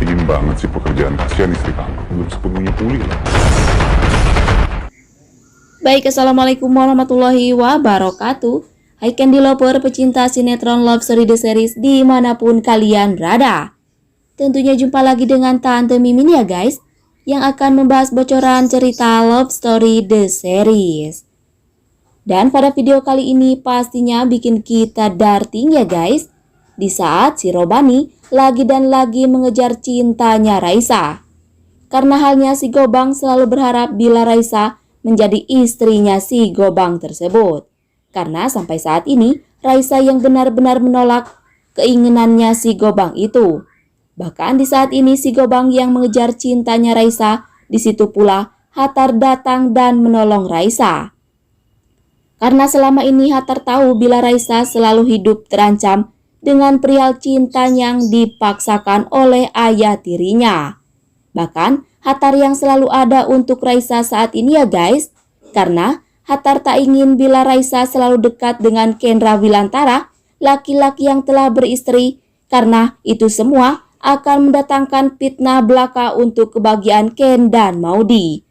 pentingin banget sih pekerjaan, kasihan istri kamu belum sepenuhnya pulih lah. Baik, assalamualaikum warahmatullahi wabarakatuh. Hai Candy Lover, pecinta sinetron Love Story The Series dimanapun kalian berada. Tentunya jumpa lagi dengan Tante Mimin ya guys, yang akan membahas bocoran cerita Love Story The Series. Dan pada video kali ini pastinya bikin kita darting ya guys, di saat si Robani lagi dan lagi mengejar cintanya Raisa. Karena halnya si Gobang selalu berharap bila Raisa menjadi istrinya si Gobang tersebut. Karena sampai saat ini Raisa yang benar-benar menolak keinginannya si Gobang itu. Bahkan di saat ini si Gobang yang mengejar cintanya Raisa, di situ pula Hattar datang dan menolong Raisa. Karena selama ini Hattar tahu bila Raisa selalu hidup terancam dengan perihal cinta yang dipaksakan oleh ayah tirinya. Bahkan Hattar yang selalu ada untuk Raisa saat ini ya guys, karena Hattar tak ingin bila Raisa selalu dekat dengan Kendra Wilantara, laki-laki yang telah beristri, karena itu semua akan mendatangkan fitnah belaka untuk kebahagiaan Ken dan Maudy.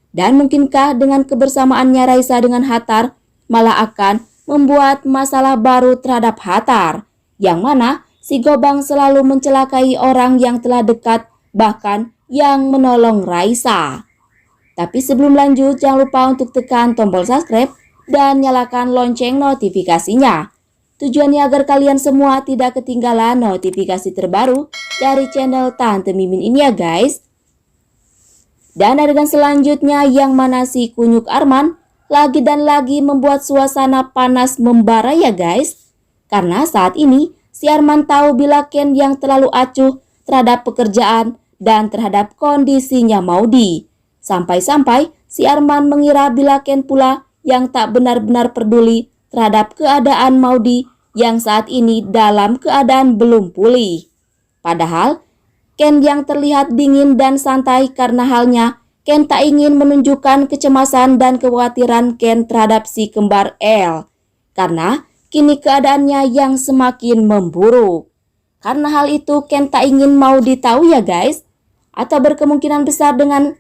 Dan mungkinkah dengan kebersamaannya Raisa dengan Hattar malah akan membuat masalah baru terhadap Hattar, yang mana si Gobang selalu mencelakai orang yang telah dekat, bahkan yang menolong Raisa. Tapi sebelum lanjut, jangan lupa untuk tekan tombol subscribe dan nyalakan lonceng notifikasinya. Tujuannya agar kalian semua tidak ketinggalan notifikasi terbaru dari channel Tante Mimin ini ya guys. Dan adegan selanjutnya yang mana si kunyuk Arman lagi dan lagi membuat suasana panas membara ya guys. Karena saat ini si Arman tahu bila Ken yang terlalu acuh terhadap pekerjaan dan terhadap kondisinya Maudy. Sampai-sampai si Arman mengira bila Ken pula yang tak benar-benar peduli terhadap keadaan Maudy yang saat ini dalam keadaan belum pulih. Padahal Ken yang terlihat dingin dan santai karena halnya Ken tak ingin menunjukkan kecemasan dan kekhawatiran Ken terhadap si kembar El. Karena kini keadaannya yang semakin memburuk. Karena hal itu Ken tak ingin Maudy tahu ya guys, atau berkemungkinan besar dengan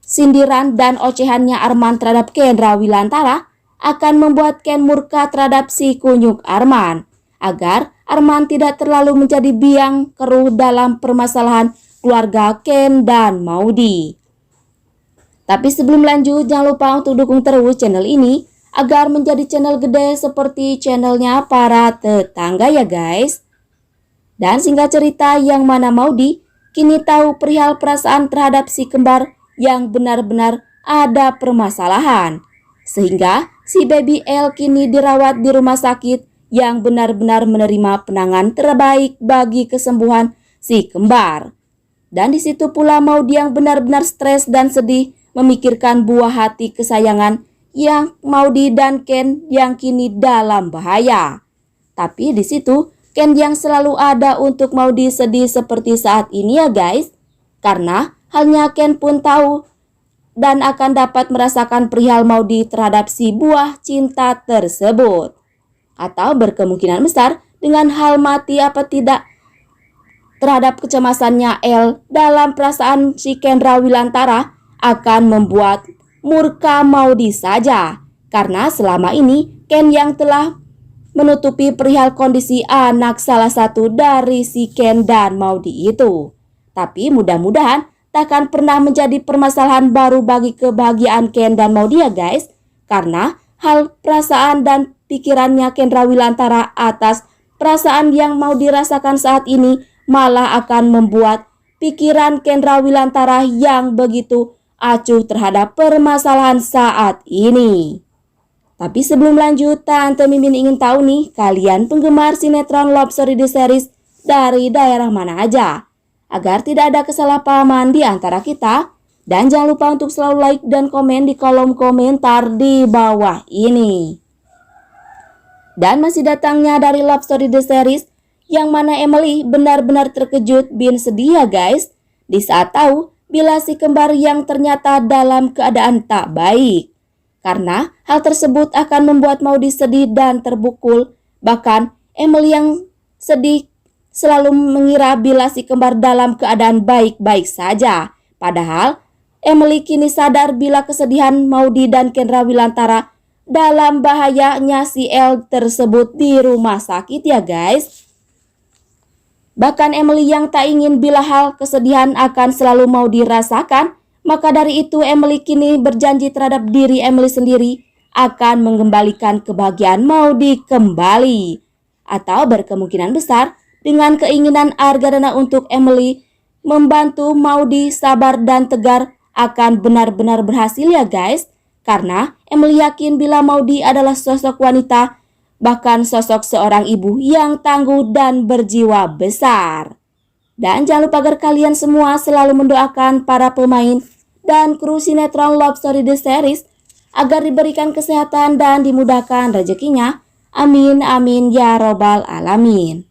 sindiran dan ocehannya Arman terhadap Kendra Wilantara akan membuat Ken murka terhadap si kunyuk Arman, agar Arman tidak terlalu menjadi biang keruh dalam permasalahan keluarga Ken dan Maudy. Tapi sebelum lanjut, jangan lupa untuk dukung terus channel ini agar menjadi channel gede seperti channelnya para tetangga ya guys. Dan singkat cerita, yang mana Maudy kini tahu perihal perasaan terhadap si kembar yang benar-benar ada permasalahan. Sehingga si baby El kini dirawat di rumah sakit yang benar-benar menerima penanganan terbaik bagi kesembuhan si kembar. Dan di situ pula Maudy yang benar-benar stres dan sedih memikirkan buah hati kesayangan yang Maudy dan Ken yang kini dalam bahaya. Tapi di situ Ken yang selalu ada untuk Maudy sedih seperti saat ini ya guys. Karena hanya Ken pun tahu dan akan dapat merasakan perihal Maudy terhadap si buah cinta tersebut. Atau berkemungkinan besar dengan hal mati apa tidak terhadap kecemasannya El dalam perasaan si Kendra Wilantara akan membuat murka Maudy saja. Karena selama ini Ken yang telah menutupi perihal kondisi anak salah satu dari si Ken dan Maudy itu. Tapi mudah-mudahan takkan pernah menjadi permasalahan baru bagi kebahagiaan Ken dan Maudy ya guys. Karena hal perasaan dan pikirannya Kendra Wilantara atas perasaan yang Maudy rasakan saat ini malah akan membuat pikiran Kendra Wilantara yang begitu acuh terhadap permasalahan saat ini. Tapi sebelum lanjut, Tante Mimin ingin tahu nih, kalian penggemar sinetron Love Story The Series dari daerah mana aja? Agar tidak ada kesalahpahaman di antara kita. Dan jangan lupa untuk selalu like dan komen di kolom komentar di bawah ini. Dan masih datangnya dari Love Story The Series, yang mana Emily benar-benar terkejut bin sedih ya guys, di saat tahu bila si kembar yang ternyata dalam keadaan tak baik. Karena hal tersebut akan membuat Maudy sedih dan terpukul. Bahkan Emily yang sedih selalu mengira bila si kembar dalam keadaan baik-baik saja. Padahal Emily kini sadar bila kesedihan Maudy dan Kendra Wilantara dalam bahayanya si El tersebut di rumah sakit ya guys. Bahkan Emily yang tak ingin bila hal kesedihan akan selalu mau dirasakan, maka dari itu Emily kini berjanji terhadap diri Emily sendiri akan mengembalikan kebahagiaan Maudy kembali. Atau berkemungkinan besar dengan keinginan Argadana untuk Emily membantu Maudy sabar dan tegar akan benar-benar berhasil ya guys. Karena Emily yakin bila Maudy adalah sosok wanita, bahkan sosok seorang ibu yang tangguh dan berjiwa besar. Dan jangan lupa agar kalian semua selalu mendoakan para pemain dan kru sinetron Love Story The Series agar diberikan kesehatan dan dimudahkan rezekinya. Amin amin ya robbal alamin.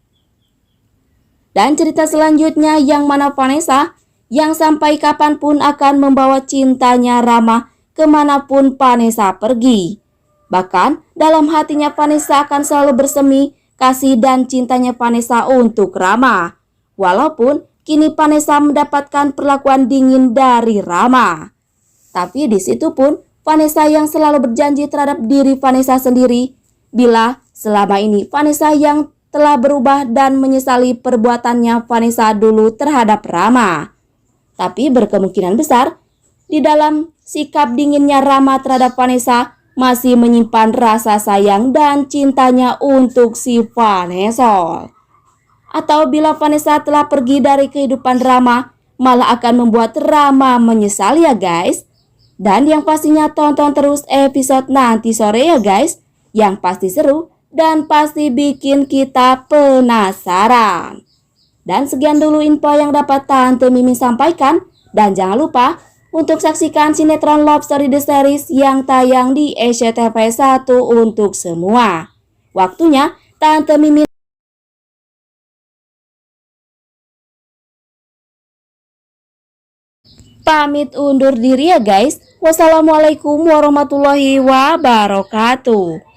Dan cerita selanjutnya yang mana Vanessa yang sampai kapanpun akan membawa cintanya Rama kemanapun Vanessa pergi. Bahkan dalam hatinya Vanessa akan selalu bersemi kasih dan cintanya Vanessa untuk Rama. Walaupun kini Vanessa mendapatkan perlakuan dingin dari Rama. Tapi di situ pun Vanessa yang selalu berjanji terhadap diri Vanessa sendiri bila selama ini Vanessa yang telah berubah dan menyesali perbuatannya Vanessa dulu terhadap Rama. Tapi berkemungkinan besar di dalam sikap dinginnya Rama terhadap Vanessa masih menyimpan rasa sayang dan cintanya untuk si Vanessa. Atau bila Vanessa telah pergi dari kehidupan Rama, malah akan membuat Rama menyesal ya guys. Dan yang pastinya tonton terus episode nanti sore ya guys, yang pasti seru dan pasti bikin kita penasaran. Dan sekian dulu info yang dapat Tante Mimin sampaikan. Dan jangan lupa untuk saksikan sinetron Love Story The Series yang tayang di SCTV 1 untuk semua. Waktunya Tante Mimin pamit undur diri ya guys. Wassalamualaikum warahmatullahi wabarakatuh.